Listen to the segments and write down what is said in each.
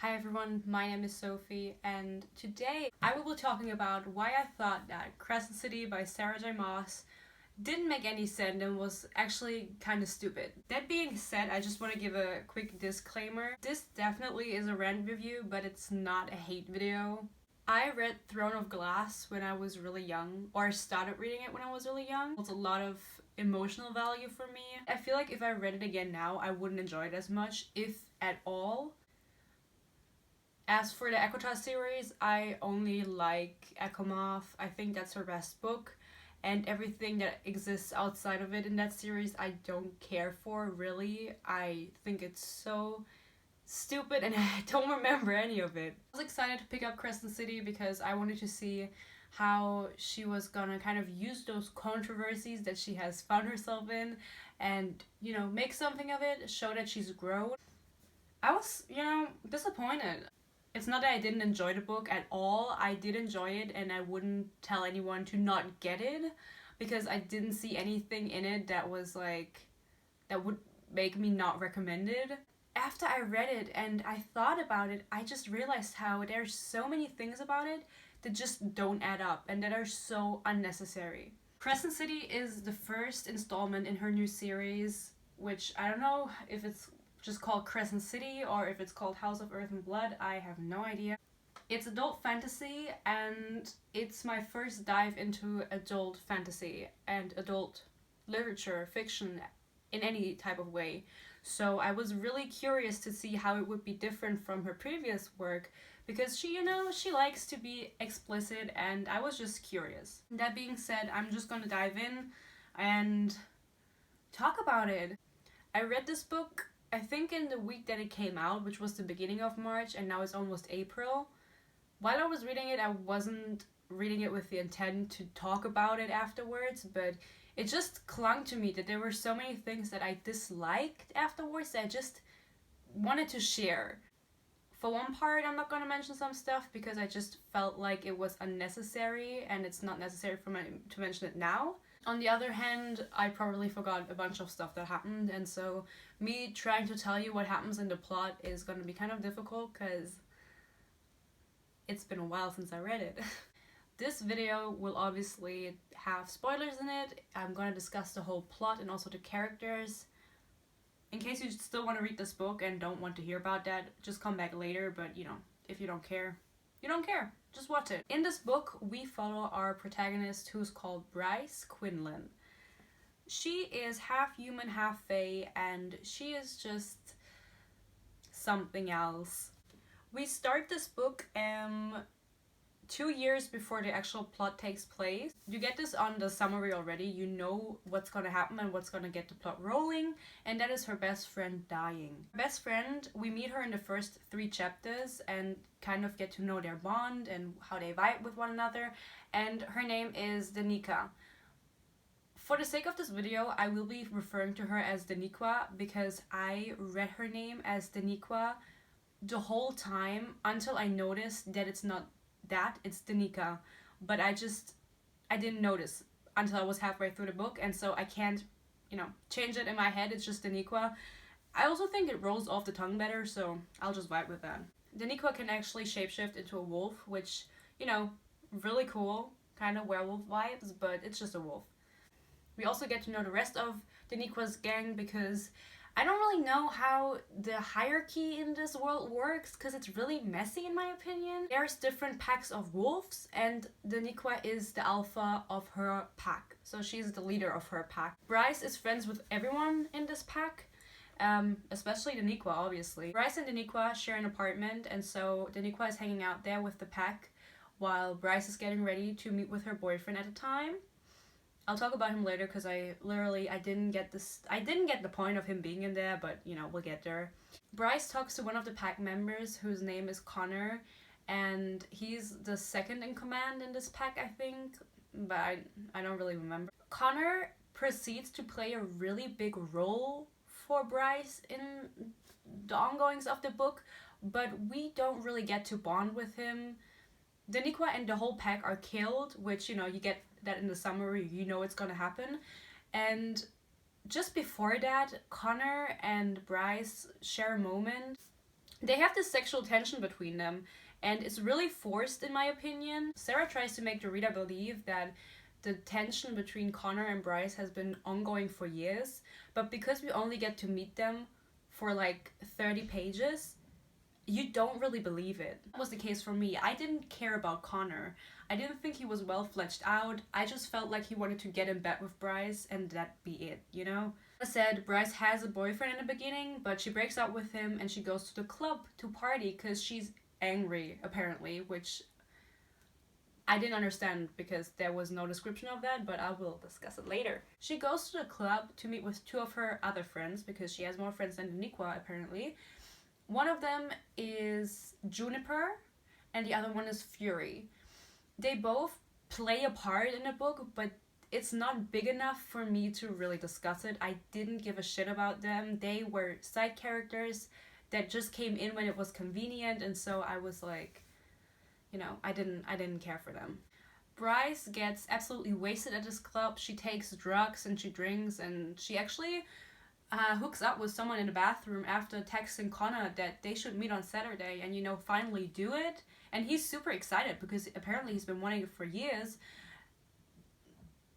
Hi everyone, my name is Sophie, and today I will be talking about why I thought that Crescent City by Sarah J. Maas didn't make any sense and was actually kind of stupid. That being said, I just want to give a quick disclaimer. This definitely is a rant review, but it's not a hate video. I read Throne of Glass when I was really young, or started reading it when I was really young. It's a lot of emotional value for me. I feel like if I read it again now, I wouldn't enjoy it as much, if at all. As for the Equitas series, I only like Ecomoth. I think that's her best book, and everything that exists outside of it in that series I don't care for, really. I think it's so stupid and I don't remember any of it. I was excited to pick up Crescent City because I wanted to see how she was gonna kind of use those controversies that she has found herself in and, make something of it, show that she's grown. I was, disappointed. It's not that I didn't enjoy the book at all. I did enjoy it, and I wouldn't tell anyone to not get it because I didn't see anything in it that was that would make me not recommend it. After I read it and I thought about it, I just realized how there's so many things about it that just don't add up and that are so unnecessary. Crescent City is the first installment in her new series, which I don't know if it's just called Crescent City or if it's called House of Earth and Blood. I have no idea. It's adult fantasy, and it's my first dive into adult fantasy and adult literature, fiction, in any type of way. So I was really curious to see how it would be different from her previous work because she likes to be explicit, and I was just curious. That being said, I'm just gonna dive in and talk about it. I read this book I think in the week that it came out, which was the beginning of March, and now it's almost April. While I was reading it, I wasn't reading it with the intent to talk about it afterwards, but it just clung to me that there were so many things that I disliked afterwards that I just wanted to share. For one part, I'm not going to mention some stuff because I just felt like it was unnecessary, and it's not necessary for me to mention it now. On the other hand, I probably forgot a bunch of stuff that happened, and so me trying to tell you what happens in the plot is going to be kind of difficult because it's been a while since I read it. This video will obviously have spoilers in it. I'm going to discuss the whole plot and also the characters. In case you still want to read this book and don't want to hear about that, just come back later, but if you don't care, you don't care. Just watch it. In this book, we follow our protagonist, who's called Bryce Quinlan. She is half human, half fae, and she is just something else. We start this book 2 years before the actual plot takes place. You get this on the summary already. You know what's gonna happen and what's gonna get the plot rolling, and that is her best friend dying. Her best friend, we meet her in the first 3 chapters and kind of get to know their bond and how they vibe with one another, and her name is Danica. For the sake of this video, I will be referring to her as Daniqua because I read her name as Daniqua the whole time until I noticed that it's not that, it's Danica, but I didn't notice until I was halfway through the book, and so I can't, change it in my head. It's just Daniqua. I also think it rolls off the tongue better, so I'll just vibe with that. Daniqua can actually shapeshift into a wolf, which, really cool, kind of werewolf vibes, but it's just a wolf. We also get to know the rest of Daniqua's gang because I don't really know how the hierarchy in this world works because it's really messy in my opinion. There's different packs of wolves, and Daniqua is the alpha of her pack. So she's the leader of her pack. Bryce is friends with everyone in this pack, especially Daniqua, obviously. Bryce and Daniqua share an apartment, and so Daniqua is hanging out there with the pack while Bryce is getting ready to meet with her boyfriend at the time. I'll talk about him later because I didn't get the point of him being in there, but we'll get there. Bryce talks to one of the pack members whose name is Connor, and he's the second in command in this pack, I think, but I don't really remember. Connor proceeds to play a really big role for Bryce in the ongoings of the book, but we don't really get to bond with him. Daniqua and the whole pack are killed, which, you get that in the summary, it's gonna happen. And just before that, Connor and Bryce share a moment. They have this sexual tension between them, and it's really forced in my opinion. Sarah tries to make the reader believe that the tension between Connor and Bryce has been ongoing for years, but because we only get to meet them for like 30 pages, you don't really believe it. That was the case for me. I didn't care about Connor. I didn't think he was well fleshed out. I just felt like he wanted to get in bed with Bryce and that'd be it, you know? As I said, Bryce has a boyfriend in the beginning, but she breaks up with him and she goes to the club to party because she's angry, apparently, which I didn't understand because there was no description of that, but I will discuss it later. She goes to the club to meet with two of her other friends because she has more friends than Daniqua, apparently. One of them is Juniper and the other one is Fury. They both play a part in the book, but it's not big enough for me to really discuss it. I didn't give a shit about them. They were side characters that just came in when it was convenient, and so I was like, you know, I didn't care for them. Bryce gets absolutely wasted at this club. She takes drugs and she drinks, and she actually hooks up with someone in the bathroom after texting Connor that they should meet on Saturday and, you know, finally do it. And he's super excited because apparently he's been wanting it for years.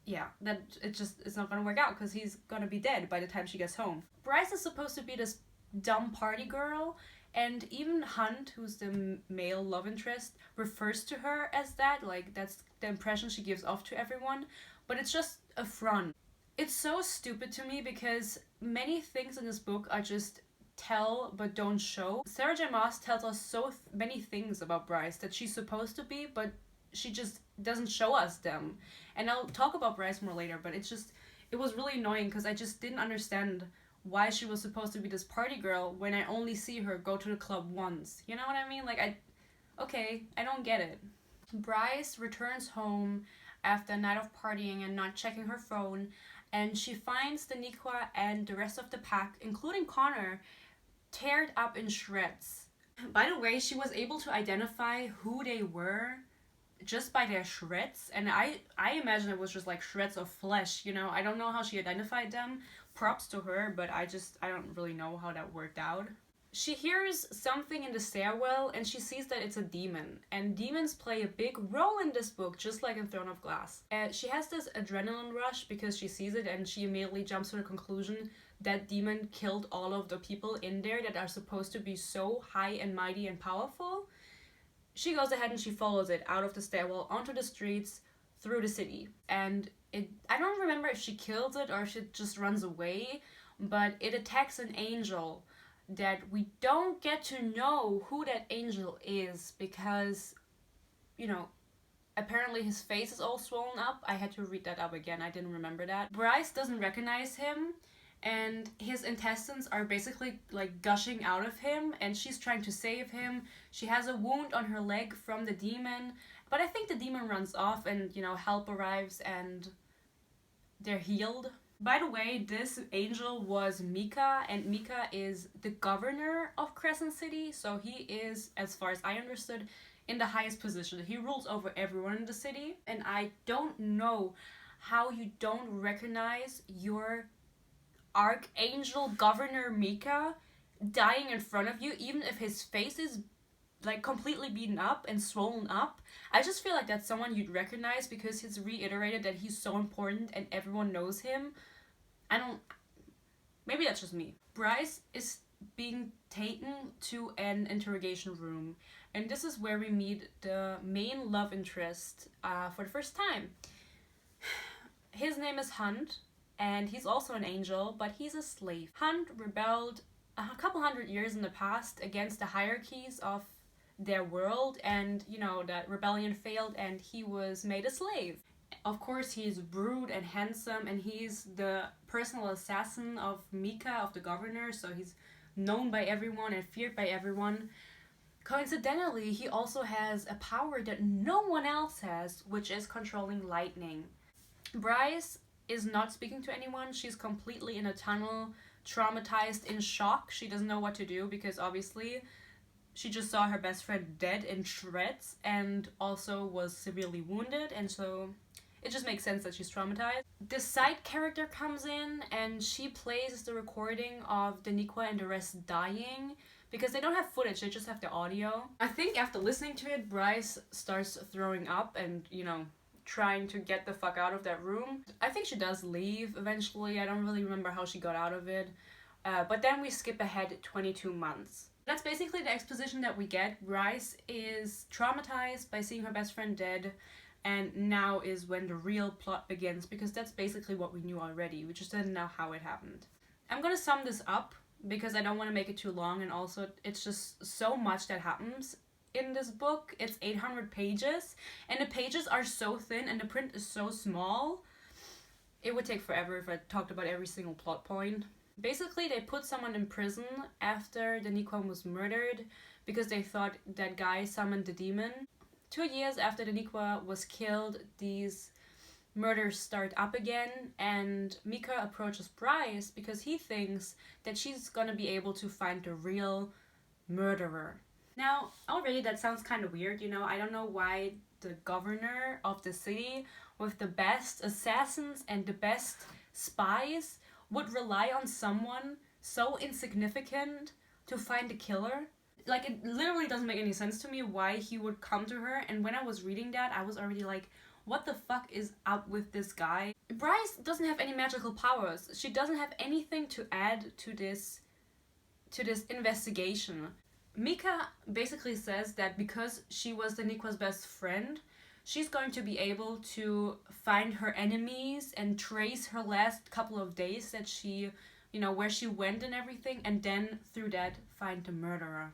Yeah, that it's not gonna work out because he's gonna be dead by the time she gets home. Bryce is supposed to be this dumb party girl, and even Hunt, who's the male love interest, refers to her as that. Like, that's the impression she gives off to everyone, but it's just a front. It's so stupid to me because many things in this book are just tell but don't show. Sarah J. Maas tells us so many things about Bryce that she's supposed to be, but she just doesn't show us them. And I'll talk about Bryce more later, but it was really annoying because I just didn't understand why she was supposed to be this party girl when I only see her go to the club once. You know what I mean? Like, I don't get it. Bryce returns home after a night of partying and not checking her phone, and she finds Daniqua and the rest of the pack, including Connor, teared up in shreds. By the way, she was able to identify who they were just by their shreds, and I imagine it was just like shreds of flesh, you know. I don't know how she identified them. Props to her, but I don't really know how that worked out. She hears something in the stairwell and she sees that it's a demon, and demons play a big role in this book, just like in Throne of Glass. She has this adrenaline rush because she sees it, and she immediately jumps to the conclusion that demon killed all of the people in there that are supposed to be so high and mighty and powerful. She goes ahead and she follows it out of the stairwell onto the streets through the city, and I don't remember if she kills it or if it just runs away, but it attacks an angel that we don't get to know who that angel is because, you know, apparently his face is all swollen up. I had to read that up again. I didn't remember that. Bryce doesn't recognize him, and his intestines are basically like gushing out of him, and she's trying to save him. She has a wound on her leg from the demon, but I think the demon runs off and, you know, help arrives and they're healed. By the way, this angel was Mika, and Mika is the governor of Crescent City, so he is, as far as I understood, in the highest position. He rules over everyone in the city, and I don't know how you don't recognize your Archangel Governor Mika dying in front of you, even if his face is like completely beaten up and swollen up. I just feel like that's someone you'd recognize because he's reiterated that he's so important and everyone knows him. Maybe that's just me. Bryce is being taken to an interrogation room, and this is where we meet the main love interest for the first time. His name is Hunt, and he's also an angel, but he's a slave. Hunt rebelled a couple hundred years in the past against the hierarchies of their world, and, you know, that rebellion failed and he was made a slave. Of course, he's rude and handsome, and he's the personal assassin of Mika, of the governor, so he's known by everyone and feared by everyone. Coincidentally, he also has a power that no one else has, which is controlling lightning. Bryce is not speaking to anyone. She's completely in a tunnel, traumatized, in shock. She doesn't know what to do because obviously she just saw her best friend dead in shreds and also was severely wounded, and so it just makes sense that she's traumatized. The side character comes in and she plays the recording of Daniqua and the rest dying because they don't have footage, they just have the audio. I think after listening to it, Bryce starts throwing up and, you know, trying to get the fuck out of that room. I think she does leave eventually. I don't really remember how she got out of it. But then we skip ahead 22 months. That's basically the exposition that we get. Bryce is traumatized by seeing her best friend dead, and now is when the real plot begins, because that's basically what we knew already. We just didn't know how it happened. I'm gonna sum this up because I don't want to make it too long, and also it's just so much that happens in this book. It's 800 pages, and the pages are so thin and the print is so small. It would take forever if I talked about every single plot point. Basically, they put someone in prison after the Daniqua was murdered because they thought that guy summoned the demon. 2 years after the Daniqua was killed, these murders start up again, and Mika approaches Bryce because he thinks that she's gonna be able to find the real murderer. Now, already that sounds kind of weird, you know. I don't know why the governor of the city with the best assassins and the best spies would rely on someone so insignificant to find a killer. Like, it literally doesn't make any sense to me why he would come to her, and when I was reading that, I was already like, what the fuck is up with this guy? Bryce doesn't have any magical powers. She doesn't have anything to add to this investigation. Mika basically says that because she was the Daniqua's best friend, she's going to be able to find her enemies and trace her last couple of days that she, you know, where she went and everything, and then through that find the murderer.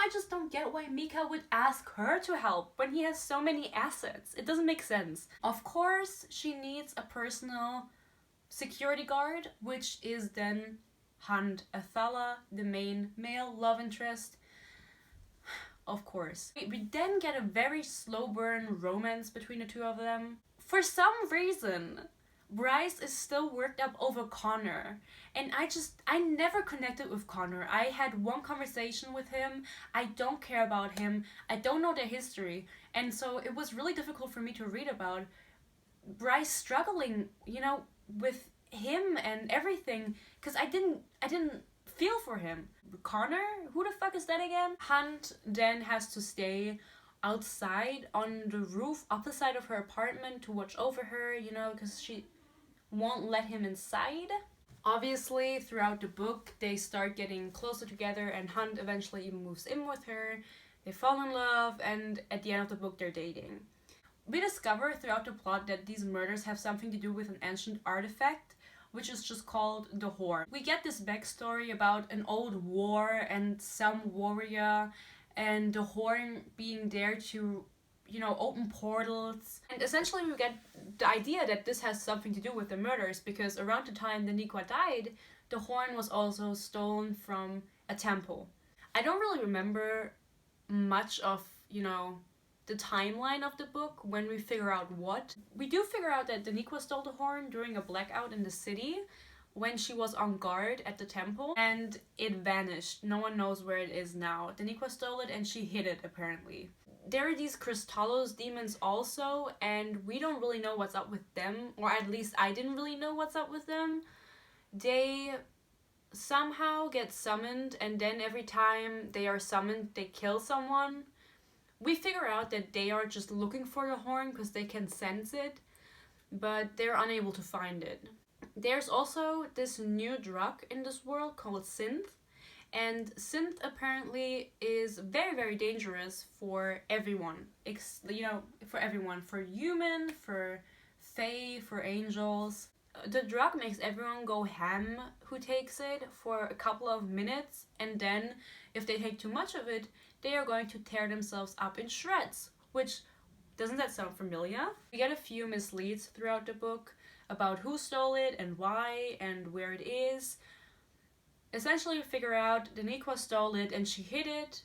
I just don't get why Mika would ask her to help when he has so many assets. It doesn't make sense. Of course, she needs a personal security guard, which is then Hunt Athala, the main male love interest. Of course. We then get a very slow burn romance between the two of them. For some reason, Bryce is still worked up over Connor, and I never connected with Connor. I had one conversation with him, I don't care about him, I don't know their history, and so it was really difficult for me to read about Bryce struggling, you know, with him and everything, because I didn't feel for him. Connor? Who the fuck is that again? Hunt then has to stay outside on the roof opposite of her apartment to watch over her, you know, because she won't let him inside. Obviously, throughout the book, they start getting closer together, and Hunt eventually even moves in with her. They fall in love, and at the end of the book, they're dating. We discover throughout the plot that these murders have something to do with an ancient artifact, which is just called the Horn. We get this backstory about an old war and some warrior, and the Horn being there to, you know, open portals. And essentially we get the idea that this has something to do with the murders, because around the time the Daniqua died, the Horn was also stolen from a temple. I don't really remember much of, you know, the timeline of the book when we figure out what. We do figure out that Daniqua stole the Horn during a blackout in the city when she was on guard at the temple, and it vanished. No one knows where it is now. Daniqua stole it and she hid it, apparently. There are these Crystallos demons also, and we don't really know what's up with them, or at least I didn't really know what's up with them. They somehow get summoned, and then every time they are summoned, they kill someone. We figure out that they are just looking for the Horn because they can sense it, but they're unable to find it. There's also this new drug in this world called synth, and synth apparently is very, very dangerous for everyone. You know, for everyone. For human, for fae, for angels. The drug makes everyone go ham who takes it for a couple of minutes, and then if they take too much of it, they are going to tear themselves up in shreds, which, doesn't that sound familiar? We get a few misleads throughout the book about who stole it and why and where it is. Essentially we figure out Daniqua stole it and she hid it.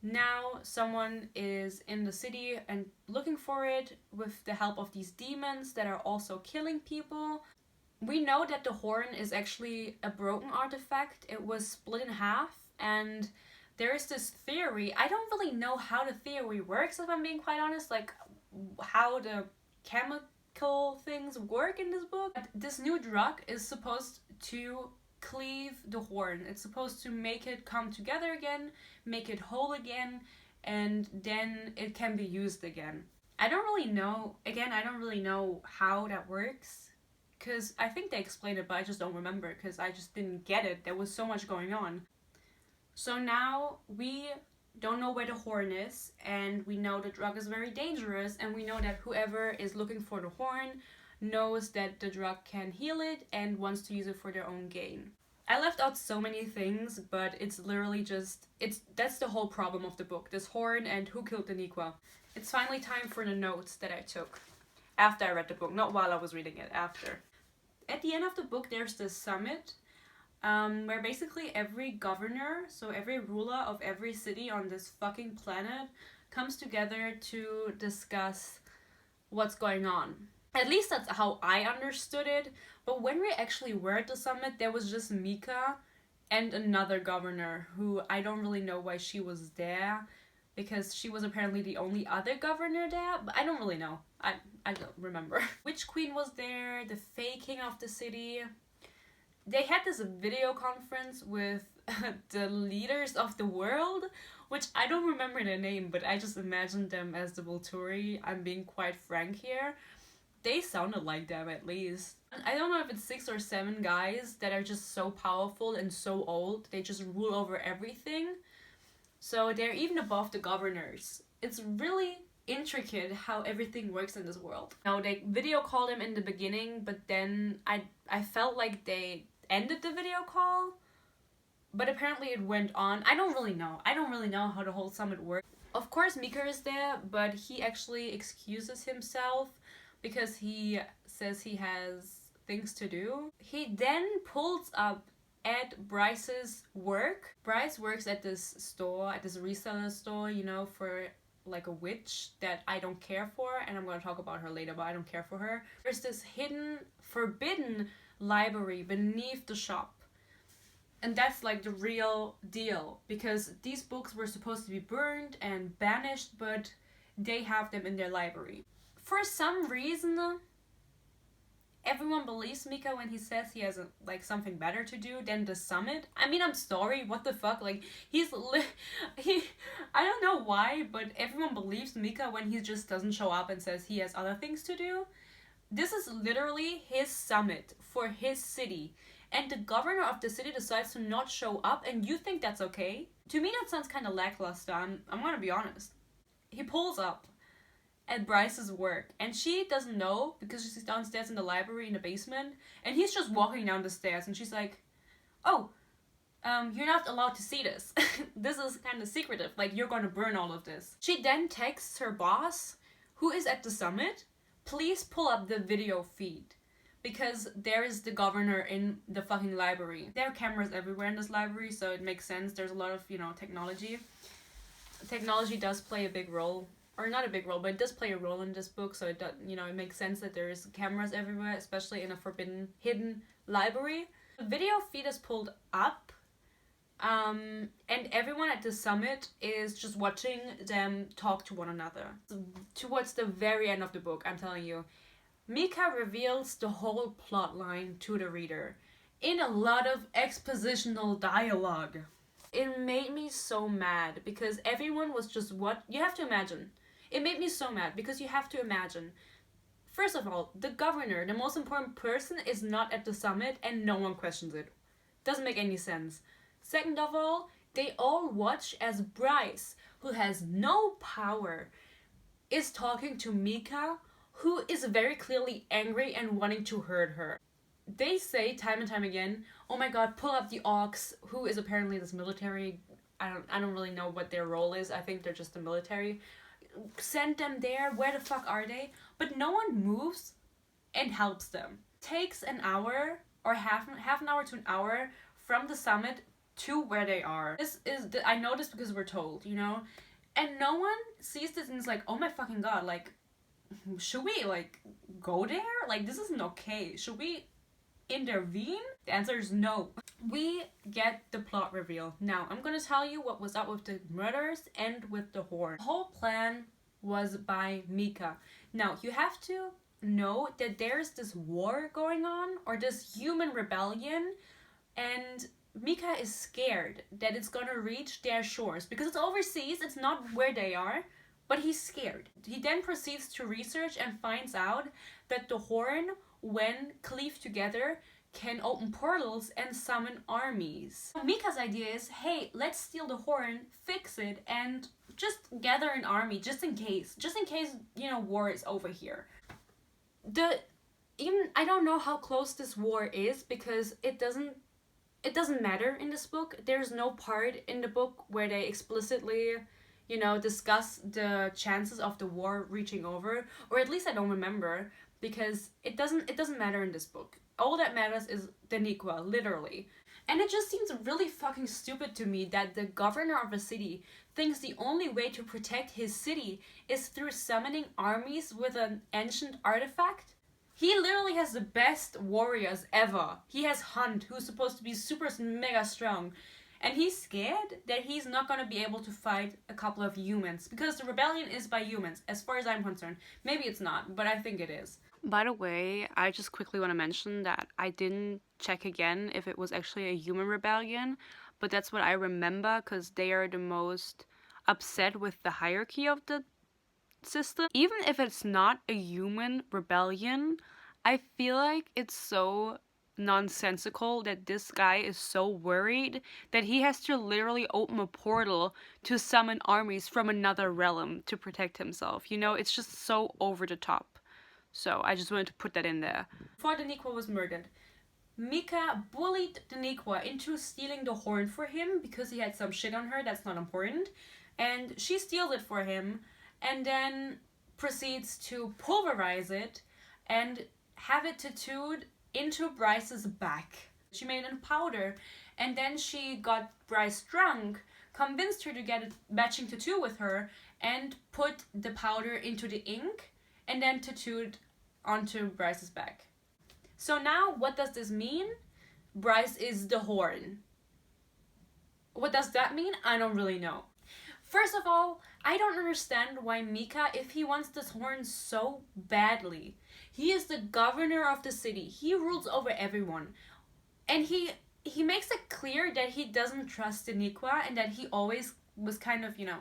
Now someone is in the city and looking for it with the help of these demons that are also killing people. We know that the Horn is actually a broken artifact. It was split in half, and there is this theory. I don't really know how the theory works, if I'm being quite honest, like how the chemical things work in this book. But this new drug is supposed to cleave the horn. It's supposed to make it come together again, make it whole again, and then it can be used again. I don't really know how that works, because I think they explained it, but I just don't remember, because I just didn't get it. There was so much going on. So now we don't know where the horn is, and we know the drug is very dangerous, and we know that whoever is looking for the horn knows that the drug can heal it and wants to use it for their own gain. I left out so many things, but it's literally just, that's the whole problem of the book, this horn and who killed Daniqua. It's finally time for the notes that I took after I read the book, not while I was reading it, after. At the end of the book, there's this summit where basically every governor, so every ruler of every city on this fucking planet, comes together to discuss what's going on. At least that's how I understood it. But when we actually were at the summit, there was just Mika and another governor who I don't really know why she was there, because she was apparently the only other governor there, but I don't really know. I don't remember. Witch Queen was there, the Fae King of the city. They had this video conference with the leaders of the world, which I don't remember their name, but I just imagined them as the Volturi. I'm being quite frank here. They sounded like them, at least. I don't know if it's 6 or 7 guys that are just so powerful and so old. They just rule over everything. So they're even above the governors. It's really intricate how everything works in this world. Now, they video called him in the beginning, but then I felt like they ended the video call. But apparently it went on. I don't really know. I don't really know how the whole summit works. Of course, Mika is there, but he actually excuses himself because he says he has things to do. He then pulls up at Bryce's work. Bryce works at this store, at this reseller store, you know, for like a witch that I don't care for, and I'm going to talk about her later, but I don't care for her. There's this hidden, forbidden library beneath the shop. And that's like the real deal, because these books were supposed to be burned and banished, but they have them in their library. For some reason, everyone believes Mika when he says he has something better to do than the summit. I mean, I'm sorry, what the fuck? Like, I don't know why, but everyone believes Mika when he just doesn't show up and says he has other things to do. This is literally his summit for his city, and the governor of the city decides to not show up, and you think that's okay? To me, that sounds kind of lackluster. I'm gonna be honest. He pulls up at Bryce's work, and she doesn't know because she's downstairs in the library in the basement, and he's just walking down the stairs, and she's like, oh, you're not allowed to see this. This is kind of secretive, like, you're gonna burn all of this. She then texts her boss, who is at the summit, please pull up the video feed, because there is the governor in the fucking library. There are cameras everywhere in this library, so it makes sense. There's a lot of, technology. Technology does play a big role. Or not a big role, but it does play a role in this book, so it does, it makes sense that there's cameras everywhere, especially in a forbidden, hidden library. The video feed is pulled up, and everyone at the summit is just watching them talk to one another. Towards the very end of the book, I'm telling you, Mika reveals the whole plot line to the reader in a lot of expositional dialogue. It made me so mad because everyone was just you have to imagine. It made me so mad because you have to imagine. First of all, the governor, the most important person, is not at the summit and no one questions it. Doesn't make any sense. Second of all, they all watch as Bryce, who has no power, is talking to Mika, who is very clearly angry and wanting to hurt her. They say time and time again, oh my god, pull up the Orcs, who is apparently this military. I don't really know what their role is. I think they're just the military. Send them there. Where the fuck are they? But no one moves and helps them. Takes an hour or half an hour to an hour from the summit to where they are. I know this because we're told, and no one sees this and is like, oh my fucking god, like, should we go there? Like, this isn't okay. Should we intervene? The answer is no. We get the plot reveal. Now, I'm gonna tell you what was up with the murders and with the horn. The whole plan was by Mika. Now, you have to know that there's this war going on, or this human rebellion, and Mika is scared that it's gonna reach their shores because it's overseas, it's not where they are, but he's scared. He then proceeds to research and finds out that the horn, when cleaved together, can open portals and summon armies. Mika's idea is, hey, let's steal the horn, fix it, and just gather an army just in case, you know, war is over here. I don't know how close this war is because it doesn't matter in this book. There's no part in the book where they explicitly, you know, discuss the chances of the war reaching over, or at least I don't remember, because it doesn't matter in this book. All that matters is Daniqua, literally. And it just seems really fucking stupid to me that the governor of a city thinks the only way to protect his city is through summoning armies with an ancient artifact. He literally has the best warriors ever. He has Hunt, who's supposed to be super mega strong. And he's scared that he's not gonna be able to fight a couple of humans. Because the rebellion is by humans, as far as I'm concerned. Maybe it's not, but I think it is. By the way, I just quickly want to mention that I didn't check again if it was actually a human rebellion. But that's what I remember, because they are the most upset with the hierarchy of the system. Even if it's not a human rebellion, I feel like it's so nonsensical that this guy is so worried that he has to literally open a portal to summon armies from another realm to protect himself. You know, it's just so over the top. So I just wanted to put that in there. Before Daniqua was murdered, Mika bullied Daniqua into stealing the horn for him because he had some shit on her that's not important. And she steals it for him and then proceeds to pulverize it and have it tattooed into Bryce's back. She made it in powder, and then she got Bryce drunk, convinced her to get a matching tattoo with her, and put the powder into the ink, and then tattooed onto Bryce's back. So now, what does this mean? Bryce is the horn. What does that mean? I don't really know. First of all, I don't understand why Mika, if he wants this horn so badly, he is the governor of the city. He rules over everyone. And he makes it clear that he doesn't trust Daniqua and that he always was kind of, you know,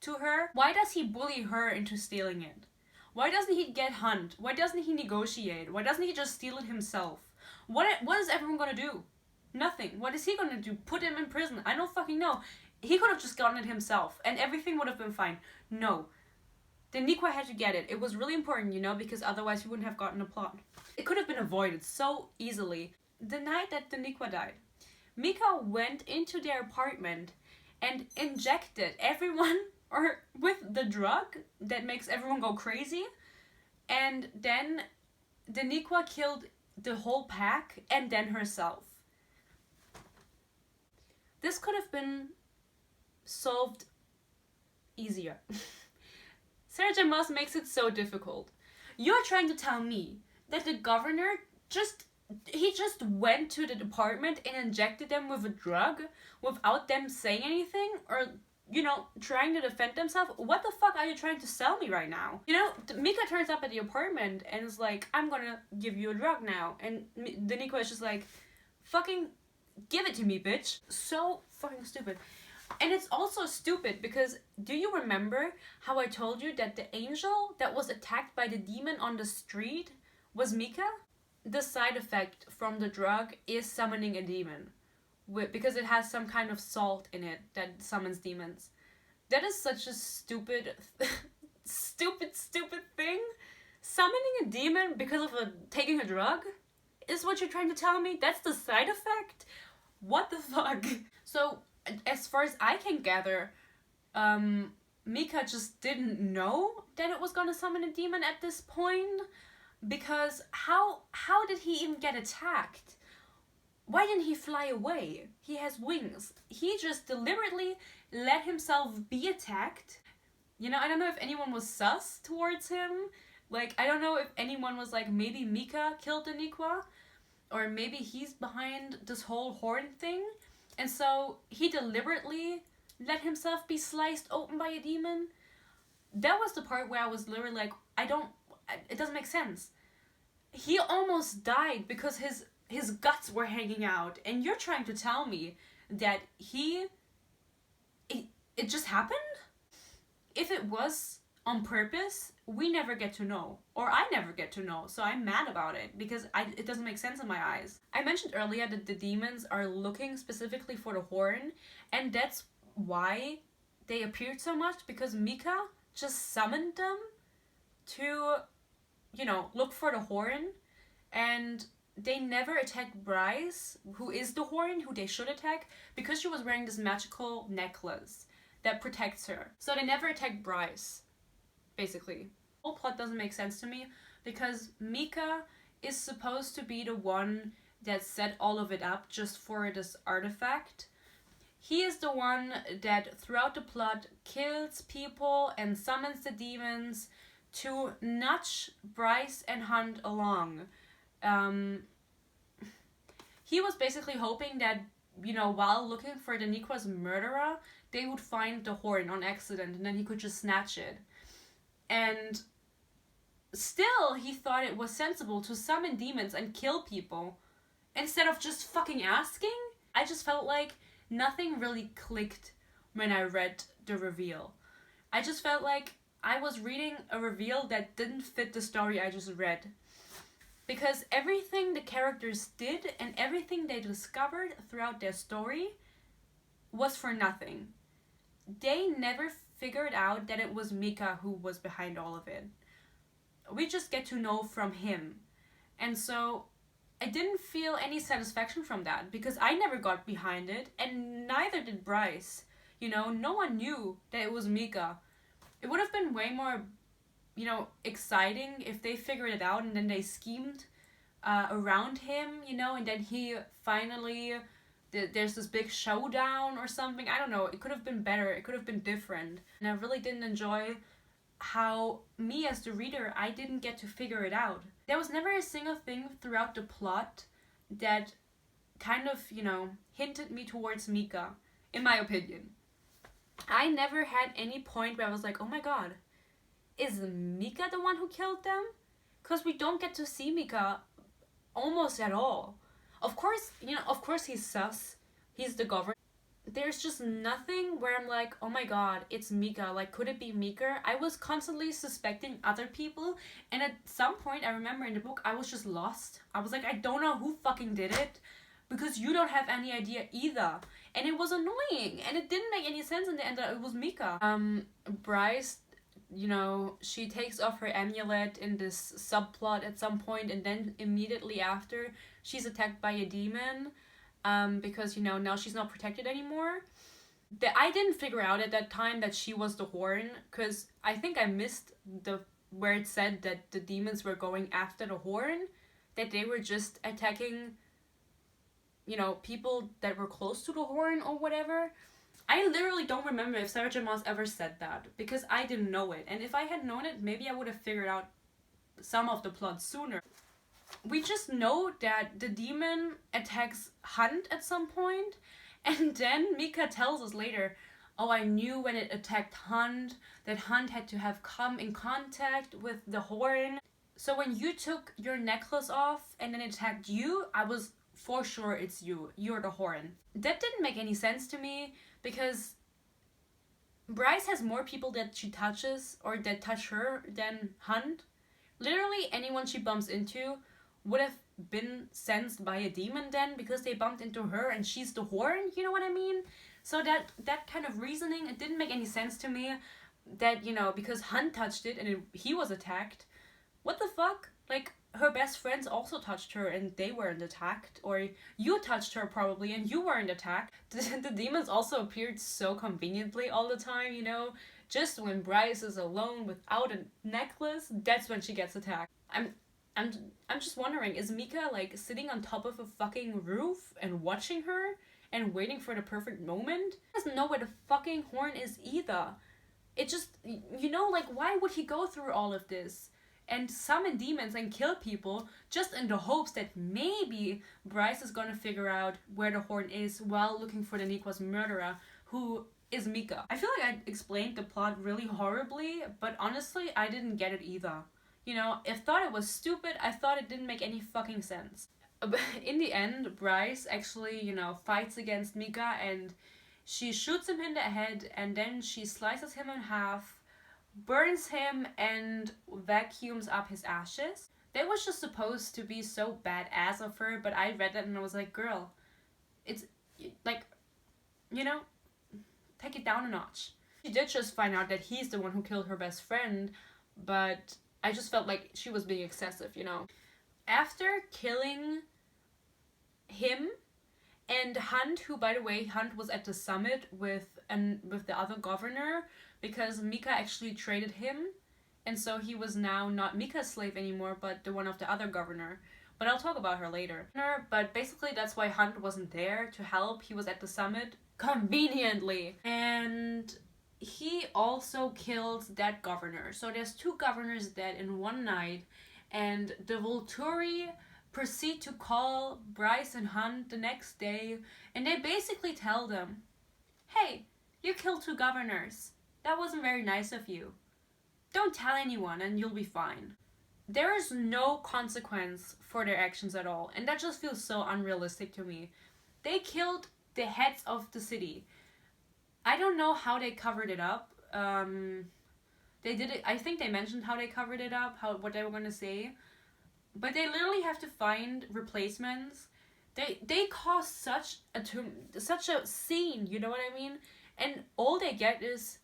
to her. Why does he bully her into stealing it? Why doesn't he get Hunt? Why doesn't he negotiate? Why doesn't he just steal it himself? What is everyone gonna do? Nothing. What is he gonna do? Put him in prison? I don't fucking know. He could have just gotten it himself and everything would have been fine. No. Daniqua had to get it. It was really important, you know, because otherwise he wouldn't have gotten a plot. It could have been avoided so easily. The night that Daniqua died, Mika went into their apartment and injected everyone with the drug that makes everyone go crazy. And then Daniqua killed the whole pack and then herself. This could have been solved easier. Sarah J. Maas makes it so difficult. You're trying to tell me that the governor just went to the department and injected them with a drug without them saying anything or, you know, trying to defend themselves? What the fuck are you trying to sell me right now? You know, Mika turns up at the apartment and is like, I'm gonna give you a drug now. And Daniqua is just like, fucking give it to me, bitch. So fucking stupid. And it's also stupid because do you remember how I told you that the angel that was attacked by the demon on the street was Mika? The side effect from the drug is summoning a demon because it has some kind of salt in it that summons demons. That is such a stupid, stupid thing. Summoning a demon because of taking a drug is what you're trying to tell me? That's the side effect? What the fuck? So, as far as I can gather, Mika just didn't know that it was gonna summon a demon at this point, because how did he even get attacked? Why didn't he fly away? He has wings. He just deliberately let himself be attacked. You know, I don't know if anyone was sus towards him. Like, I don't know if anyone was like, maybe Mika killed Daniqua, or maybe he's behind this whole horn thing. And so he deliberately let himself be sliced open by a demon. That was the part where I was literally like, it doesn't make sense. He almost died because his his guts were hanging out, and you're trying to tell me that it just happened? If it was on purpose, we never get to know, or I never get to know, so I'm mad about it because it doesn't make sense in my eyes. I mentioned earlier that the demons are looking specifically for the horn, and that's why they appeared so much, because Mika just summoned them to, look for the horn, and they never attacked Bryce, who is the horn, who they should attack, because she was wearing this magical necklace that protects her. So they never attacked Bryce, basically. The whole plot doesn't make sense to me, because Mika is supposed to be the one that set all of it up just for this artifact. He is the one that throughout the plot kills people and summons the demons to nudge Bryce and Hunt along. He was basically hoping that, while looking for the Nequa's murderer, they would find the horn on accident and then he could just snatch it. And still, he thought it was sensible to summon demons and kill people instead of just fucking asking. I just felt like nothing really clicked when I read the reveal. I just felt like I was reading a reveal that didn't fit the story I just read. Because everything the characters did and everything they discovered throughout their story was for nothing. They never figured out that it was Mika who was behind all of it. We just get to know from him. And so I didn't feel any satisfaction from that because I never got behind it, and neither did Bryce. No one knew that it was Mika. It would have been way more, exciting if they figured it out and then they schemed around him, and then he finally, there's this big showdown or something. I don't know. It could have been better. It could have been different. And I really didn't enjoy how me as the reader, I didn't get to figure it out. There was never a single thing throughout the plot that kind of, hinted me towards Mika, in my opinion. I never had any point where I was like, oh my god, is Mika the one who killed them? Because we don't get to see Mika almost at all. Of course, he's sus. He's the governor. There's just nothing where I'm like, oh my god, it's Mika. Like, could it be Mika? I was constantly suspecting other people, and at some point, I remember in the book, I was just lost. I was like, I don't know who fucking did it, because you don't have any idea either. And it was annoying, and it didn't make any sense in the end that it was Mika. Bryce, she takes off her amulet in this subplot at some point, and then immediately after, she's attacked by a demon. Because, now she's not protected anymore. I didn't figure out at that time that she was the horn, because I think I missed where it said that the demons were going after the horn, that they were just attacking, people that were close to the horn or whatever. I literally don't remember if Sarah J. Maas ever said that, because I didn't know it. And if I had known it, maybe I would have figured out some of the plot sooner. We just know that the demon attacks Hunt at some point, and then Mika tells us later, oh, I knew when it attacked Hunt that Hunt had to have come in contact with the horn. So when you took your necklace off and then it attacked you, I was for sure it's you. You're the horn. That didn't make any sense to me, because Bryce has more people that she touches or that touch her than Hunt. Literally anyone she bumps into would have been sensed by a demon then, because they bumped into her and she's the horn, you know what I mean? So that kind of reasoning, it didn't make any sense to me that, because Hunt touched it and he was attacked. What the fuck? Like, her best friends also touched her and they weren't attacked. Or you touched her probably and you weren't attacked. The demons also appeared so conveniently all the time, Just when Bryce is alone without a necklace, that's when she gets attacked. I'm just wondering, is Mika like sitting on top of a fucking roof and watching her and waiting for the perfect moment? He doesn't know where the fucking horn is either. It just, like, why would he go through all of this and summon demons and kill people just in the hopes that maybe Bryce is gonna figure out where the horn is while looking for the Nequa's murderer, who is Mika? I feel like I explained the plot really horribly, but honestly, I didn't get it either. I thought it was stupid. I thought it didn't make any fucking sense. In the end, Bryce actually, fights against Mika, and she shoots him in the head, and then she slices him in half, burns him, and vacuums up his ashes. That was just supposed to be so badass of her, but I read that and I was like, girl, it's like, you know, take it down a notch. She did just find out that he's the one who killed her best friend, but I just felt like she was being excessive. After killing him and Hunt, who, by the way, Hunt was at the summit with the other governor, because Mika actually traded him, and so he was now not Mika's slave anymore, but the one of the other governor. But I'll talk about her later. But basically, that's why Hunt wasn't there to help. He was at the summit conveniently, and he also killed that governor. So there's two governors dead in one night, and the Volturi proceed to call Bryce and Hunt the next day, and they basically tell them, hey, you killed two governors. That wasn't very nice of you. Don't tell anyone and you'll be fine. There is no consequence for their actions at all, and that just feels so unrealistic to me. They killed the heads of the city. I don't know how they covered it up. They did it. I think they mentioned how they covered it up, what they were gonna say, but they literally have to find replacements. They cause such a scene. You know what I mean? And all they get is,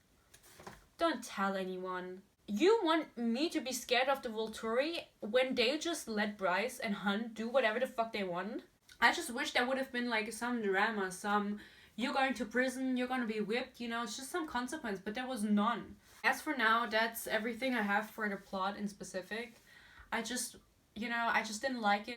don't tell anyone. You want me to be scared of the Volturi when they just let Bryce and Hunt do whatever the fuck they want? I just wish there would have been like some drama, you're going to prison, you're going to be whipped, it's just some consequence, but there was none. As for now, that's everything I have for the plot in specific. I just didn't like it.